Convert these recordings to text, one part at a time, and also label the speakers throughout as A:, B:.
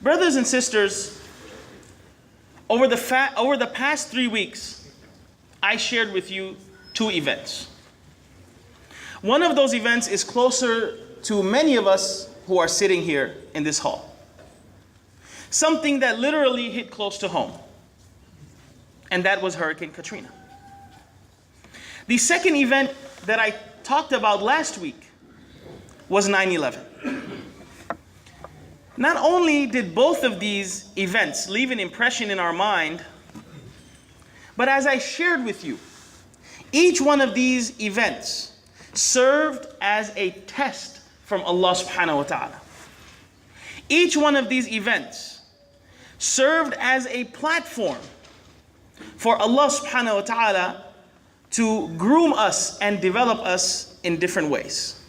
A: Brothers and sisters, over the past 3 weeks, I shared with you 2 events. One of those events is closer to many of us who are sitting here in this hall. Something that literally hit close to home, and that was Hurricane Katrina. The second event that I talked about last week was 9/11. Not only did both of these events leave an impression in our mind, but as I shared with you, each one of these events served as a test from Allah subhanahu wa ta'ala. Each one of these events served as a platform for Allah subhanahu wa ta'ala to groom us and develop us in different ways.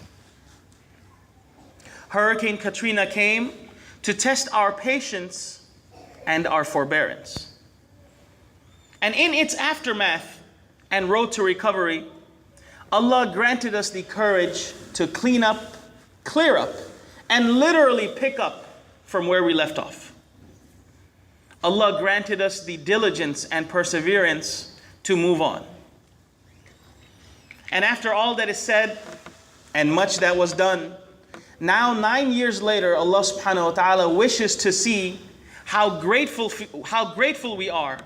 A: Hurricane Katrina came to test our patience and our forbearance. And in its aftermath and road to recovery, Allah granted us the courage to clean up, clear up, and literally pick up from where we left off. Allah granted us the diligence and perseverance to move on. And after all that is said and much that was done, now 9 years later, Allah subhanahu wa ta'ala wishes to see how grateful we are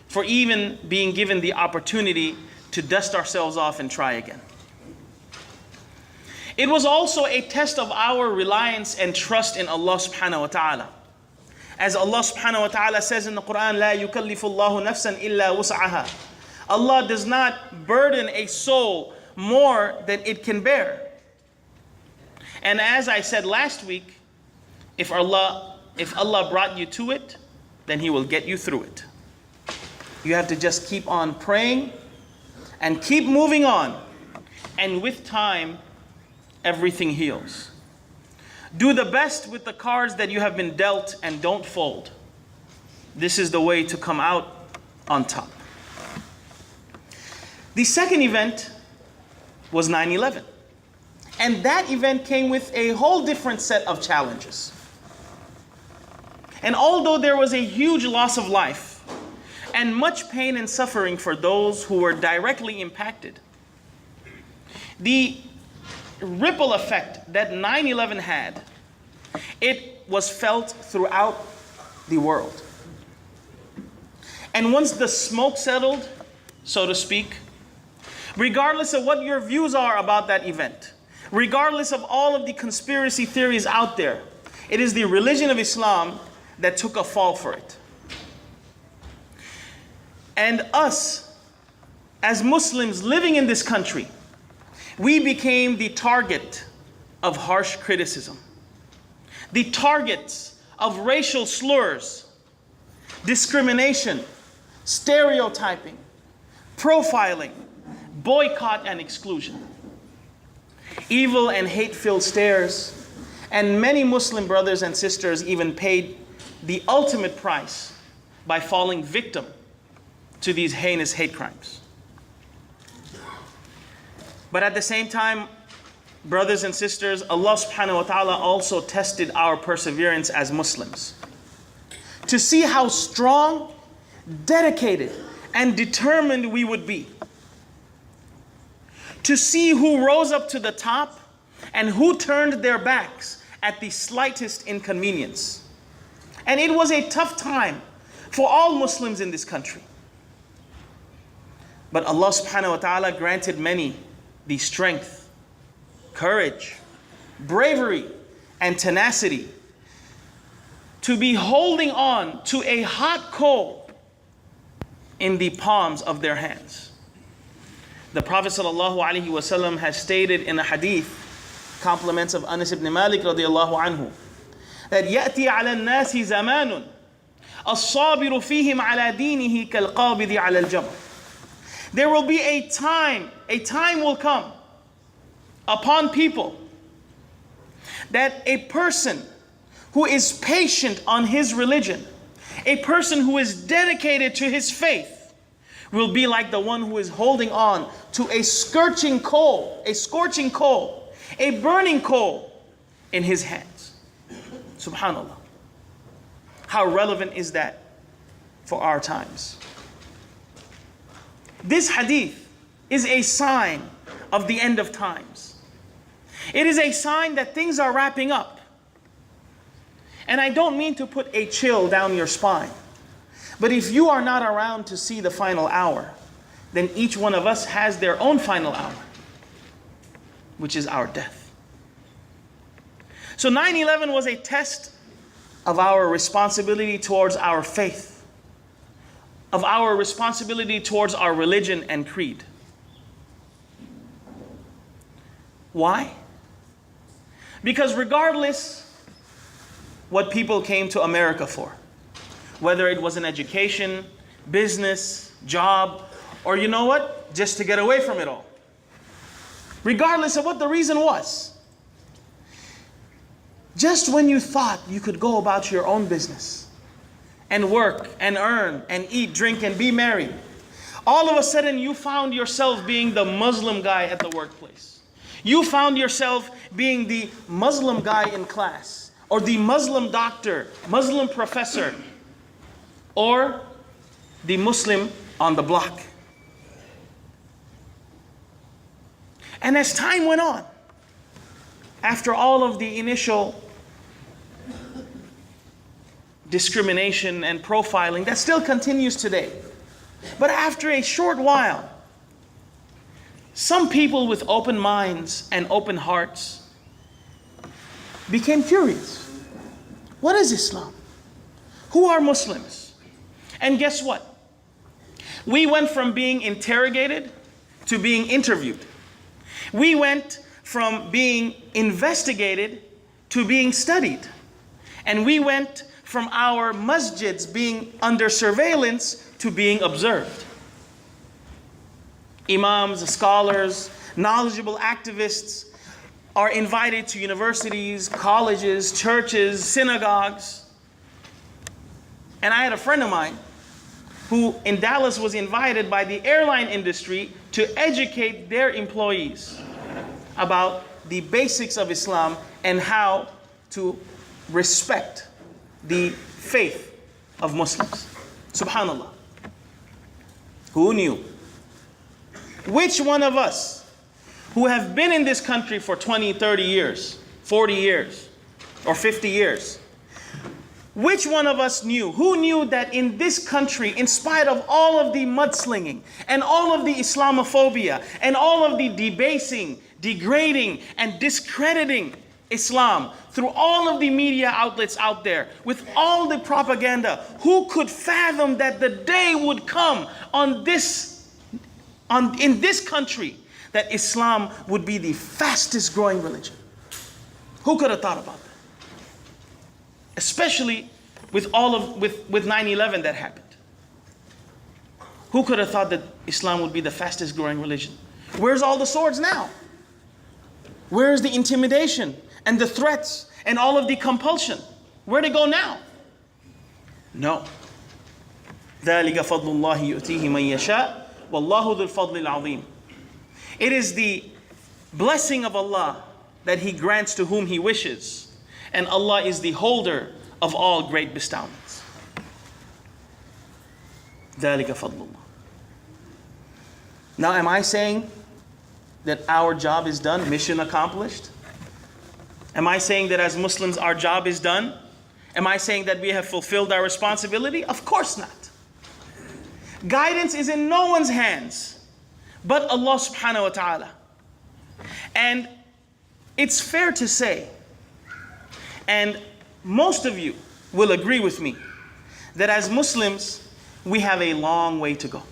A: for even being given the opportunity to dust ourselves off and try again. It was also a test of our reliance and trust in Allah subhanahu wa ta'ala. As Allah subhanahu wa ta'ala says in the Quran, لا يكلف الله نفسا إلا وسعها. Allah does not burden a soul more than it can bear. And as I said last week, if Allah brought you to it, then He will get you through it. You have to just keep on praying and keep moving on. And with time, everything heals. Do the best with the cards that you have been dealt and don't fold. This is the way to come out on top. The second event was 9/11. And that event came with a whole different set of challenges. And although there was a huge loss of life and much pain and suffering for those who were directly impacted, the ripple effect that 9/11 had, it was felt throughout the world. And once the smoke settled, so to speak, regardless of what your views are about that event, regardless of all of the conspiracy theories out there, it is the religion of Islam that took a fall for it. And us, as Muslims living in this country, we became the target of harsh criticism, the targets of racial slurs, discrimination, stereotyping, profiling, boycott and exclusion. Evil and hate-filled stares, and many Muslim brothers and sisters even paid the ultimate price by falling victim to these heinous hate crimes. But at the same time, brothers and sisters, Allah subhanahu wa ta'ala also tested our perseverance as Muslims to see how strong, dedicated, and determined we would be. To see who rose up to the top and who turned their backs at the slightest inconvenience. And it was a tough time for all Muslims in this country. But Allah subhanahu wa ta'ala granted many the strength, courage, bravery, and tenacity to be holding on to a hot coal in the palms of their hands. The Prophet ﷺ has stated in a hadith, compliments of Anas ibn Malik radiallahu anhu, that يَأْتِي عَلَى النَّاسِ زَمَانٌ الصَّابِرُ فِيهِمْ عَلَى دِينِهِ كَالْقَابِضِ عَلَى الْجَمْرِ. There will be a time will come upon people that a person who is patient on his religion, a person who is dedicated to his faith, will be like the one who is holding on to a scorching coal, a burning coal in his hands. Subhanallah. How relevant is that for our times? This hadith is a sign of the end of times. It is a sign that things are wrapping up. And I don't mean to put a chill down your spine, but if you are not around to see the final hour, then each one of us has their own final hour, which is our death. So 9/11 was a test of our responsibility towards our faith, of our responsibility towards our religion and creed. Why? Because regardless what people came to America for, whether it was an education, business, job, or you know what, just to get away from it all, regardless of what the reason was, just when you thought you could go about your own business and work and earn and eat, drink, and be merry, all of a sudden you found yourself being the Muslim guy at the workplace. You found yourself being the Muslim guy in class, or the Muslim doctor, Muslim professor, or the Muslim on the block. And as time went on, after all of the initial discrimination and profiling that still continues today, but after a short while, some people with open minds and open hearts became curious. What is Islam? Who are Muslims? And guess what? We went from being interrogated to being interviewed. We went from being investigated to being studied. And we went from our masjids being under surveillance to being observed. Imams, scholars, knowledgeable activists are invited to universities, colleges, churches, synagogues. And I had a friend of mine who in Dallas was invited by the airline industry to educate their employees about the basics of Islam and how to respect the faith of Muslims. Subhanallah. Who knew? Which one of us who have been in this country for 20, 30 years, 40 years, or 50 years, which one of us knew? Who knew that in this country, in spite of all of the mudslinging and all of the Islamophobia and all of the debasing, degrading, and discrediting Islam through all of the media outlets out there, with all the propaganda, who could fathom that the day would come in this country that Islam would be the fastest growing religion? Who could have thought about that? Especially with 9/11 that happened. Who could have thought that Islam would be the fastest growing religion? Where's all the swords now? Where's the intimidation and the threats and all of the compulsion? Where'd it go now? No. ذَلِكَ فَضْلُ اللَّهِ يُؤْتِيهِ مَنْ يَشَاءُ وَاللَّهُ ذُو الْفَضْلِ الْعَظِيمِ. It is the blessing of Allah that He grants to whom He wishes, and Allah is the holder of all great bestowments. ذَلِكَ فَضْلُ اللَّهِ. Now, am I saying that our job is done, mission accomplished? Am I saying that as Muslims our job is done? Am I saying that we have fulfilled our responsibility? Of course not. Guidance is in no one's hands but Allah subhanahu wa ta'ala. And it's fair to say, and most of you will agree with me, that as Muslims we have a long way to go.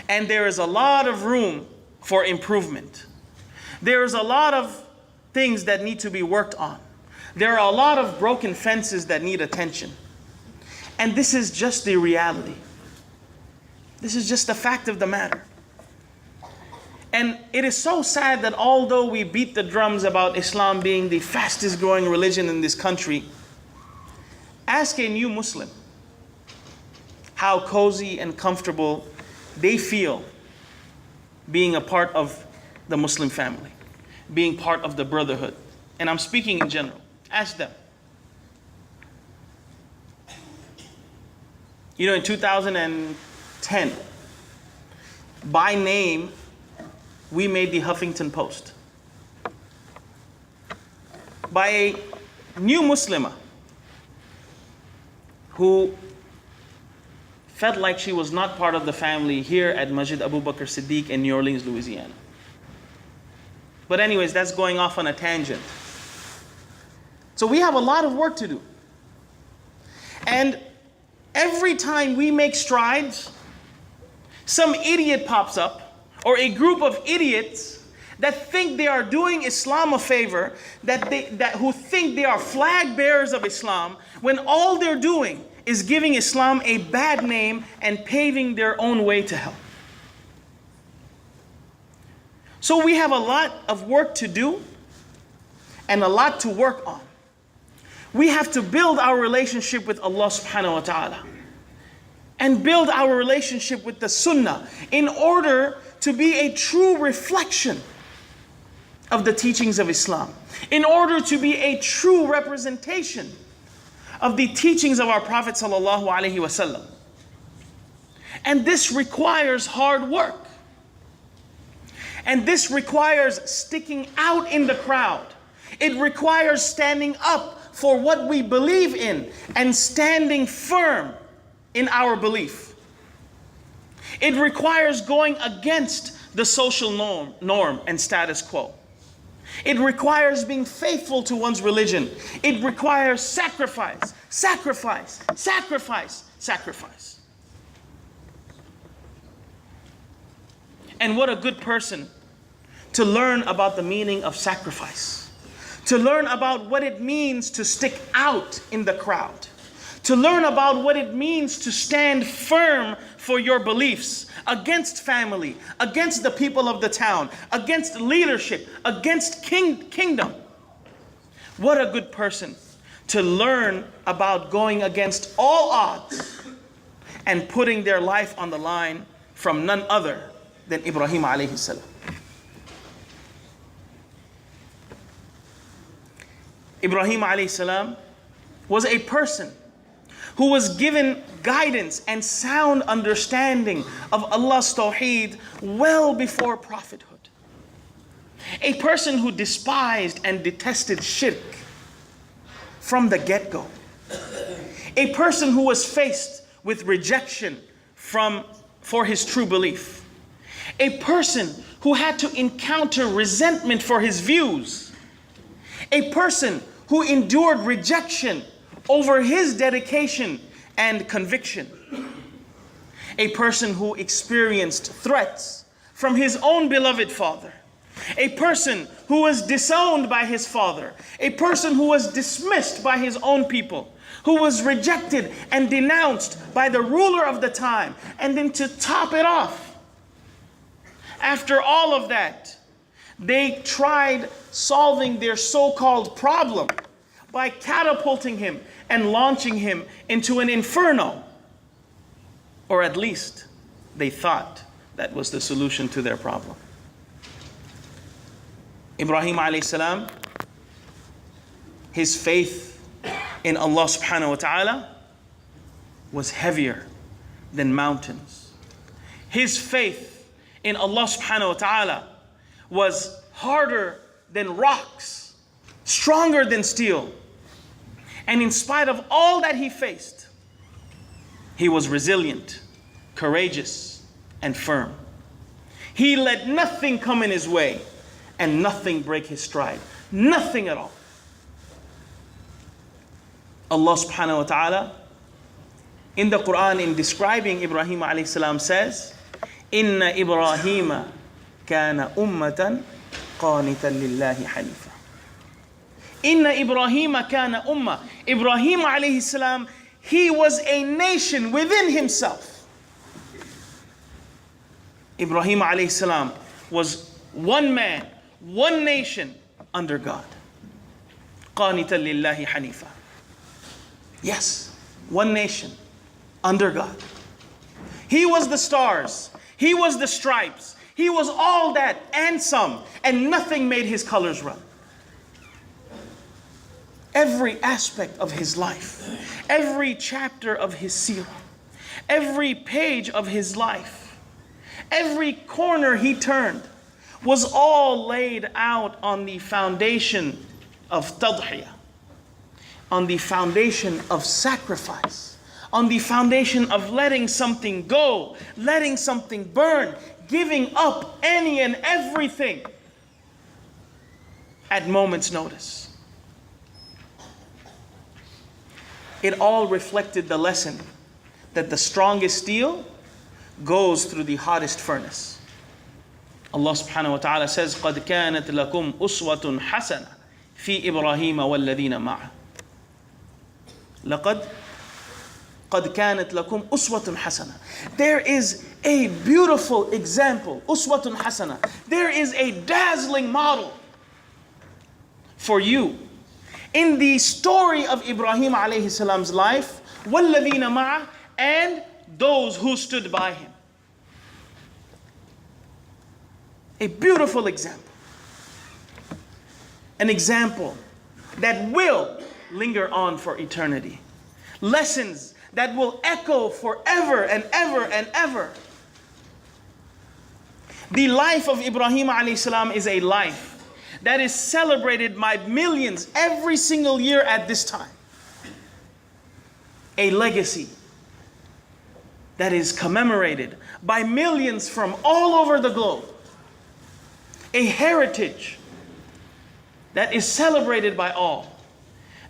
A: And there is a lot of room for improvement. There is a lot of things that need to be worked on. There are a lot of broken fences that need attention. And this is just the reality. This is just the fact of the matter. And it is so sad that although we beat the drums about Islam being the fastest growing religion in this country, ask a new Muslim how cozy and comfortable they feel being a part of the Muslim family, being part of the brotherhood. And I'm speaking in general. Ask them. You know, in 2010, by name, we made the Huffington Post. By a new Muslimah who felt like she was not part of the family here at Masjid Abu Bakr Siddiq in New Orleans, Louisiana. But anyways, that's going off on a tangent. So we have a lot of work to do. And every time we make strides, some idiot pops up, or a group of idiots that think they are doing Islam a favor, who think they are flag bearers of Islam, when all they're doing is giving Islam a bad name and paving their own way to hell. So we have a lot of work to do and a lot to work on. We have to build our relationship with Allah subhanahu wa ta'ala and build our relationship with the Sunnah in order to be a true reflection of the teachings of Islam, in order to be a true representation of the teachings of our Prophet sallallahu alaihi wasallam. And this requires hard work. And this requires sticking out in the crowd. It requires standing up for what we believe in and standing firm in our belief. It requires going against the social norm and status quo. It requires being faithful to one's religion. It requires sacrifice, sacrifice, sacrifice, sacrifice. And what a good person to learn about the meaning of sacrifice, to learn about what it means to stick out in the crowd, to learn about what it means to stand firm for your beliefs against family, against the people of the town, against leadership, against kingdom. What a good person to learn about going against all odds and putting their life on the line from none other than Ibrahim alayhi salam. Ibrahim alayhi salam was a person who was given guidance and sound understanding of Allah's Tawheed well before prophethood. A person who despised and detested shirk from the get-go. A person who was faced with rejection for his true belief. A person who had to encounter resentment for his views. A person who endured rejection over his dedication and conviction. A person who experienced threats from his own beloved father. A person who was disowned by his father. A person who was dismissed by his own people. Who was rejected and denounced by the ruler of the time. And then to top it off, after all of that, they tried solving their so-called problem by catapulting him and launching him into an inferno. Or at least they thought that was the solution to their problem. Ibrahim alayhi salam, his faith in Allah subhanahu wa ta'ala was heavier than mountains. His faith in Allah subhanahu wa ta'ala was harder than rocks, stronger than steel. And in spite of all that he faced, he was resilient, courageous, and firm. He let nothing come in his way and nothing break his stride. Nothing at all. Allah subhanahu wa ta'ala in the Quran, in describing Ibrahim alayhi salam, says, Inna Ibrahima kana ummatan qanitan lillahi hanifa. Inna Ibrahima kana ummah. Ibrahim alayhi salam, he was a nation within himself. Ibrahim alayhi salam was one man, one nation under God. Qanitan lillahi hanifa. Yes, one nation under God. He was the stars. He was the stripes. He was all that and some, and nothing made his colors run. Every aspect of his life, every chapter of his seerah, Every page of his life, every corner he turned, was all laid out on the foundation of tadhiyah, on the foundation of sacrifice, on the foundation of letting something go, letting something burn, giving up any and everything at moment's notice. It all reflected the lesson that the strongest steel goes through the hottest furnace. Allah subhanahu wa ta'ala says, قَدْ كَانَتْ لَكُمْ أُسْوَةٌ حَسَنَةٌ فِي إِبْرَاهِيمَ وَالَّذِينَ مَعَهُ. قَدْ كَانَتْ لَكُمْ أُسْوَةٌ حَسَنَةٌ. There is a beautiful example, أُسْوَةٌ حَسَنَةٌ. There is a dazzling model for you in the story of Ibrahim alayhi salam's life, وَالَّذِينَ مَعَهُ, and those who stood by him. A beautiful example. An example that will linger on for eternity. Lessons that will echo forever and ever and ever. The life of Ibrahim alayhi salam is a life that is celebrated by millions every single year at this time. A legacy that is commemorated by millions from all over the globe. A heritage that is celebrated by all,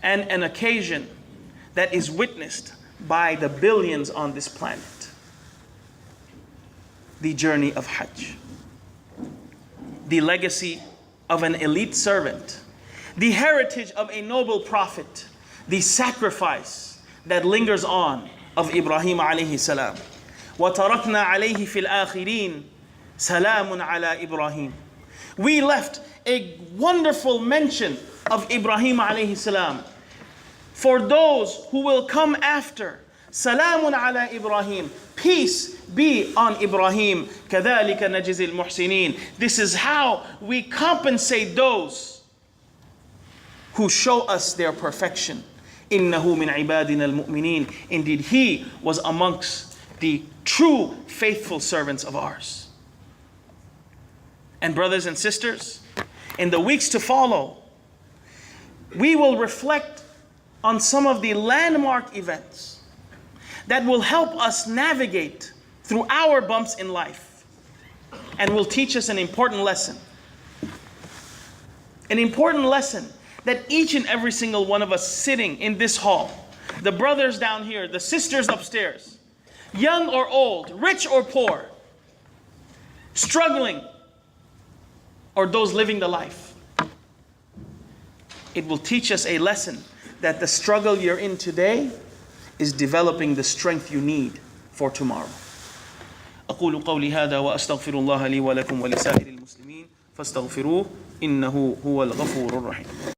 A: and an occasion that is witnessed by the billions on this planet. The journey of Hajj. The legacy of an elite servant. The heritage of a noble prophet. The sacrifice that lingers on of Ibrahim alayhi salam. وَتَرَكْنَا عَلَيْهِ فِي الْآخِرِينَ سَلَامٌ عَلَى إِبْرَاهِيمَ. We left a wonderful mention of Ibrahim alayhi salam for those who will come after. Salamun ala Ibrahim. Peace be on Ibrahim. كَذَلِكَ نَجِزِ الْمُحْسِنِينَ. This is how we compensate those who show us their perfection. إِنَّهُ مِنْ عِبَادِنَا الْمُؤْمِنِينَ. Indeed, he was amongst the true faithful servants of ours. And brothers and sisters, in the weeks to follow, we will reflect on some of the landmark events that will help us navigate through our bumps in life and will teach us an important lesson. An important lesson that each and every single one of us sitting in this hall, the brothers down here, the sisters upstairs, young or old, rich or poor, struggling, or those living the life. It will teach us a lesson that the struggle you're in today is developing the strength you need for tomorrow. أقول قولي هذا وأستغفر الله لي ولكم ولسائر المسلمين فاستغفروه إنه هو الغفور الرحيم.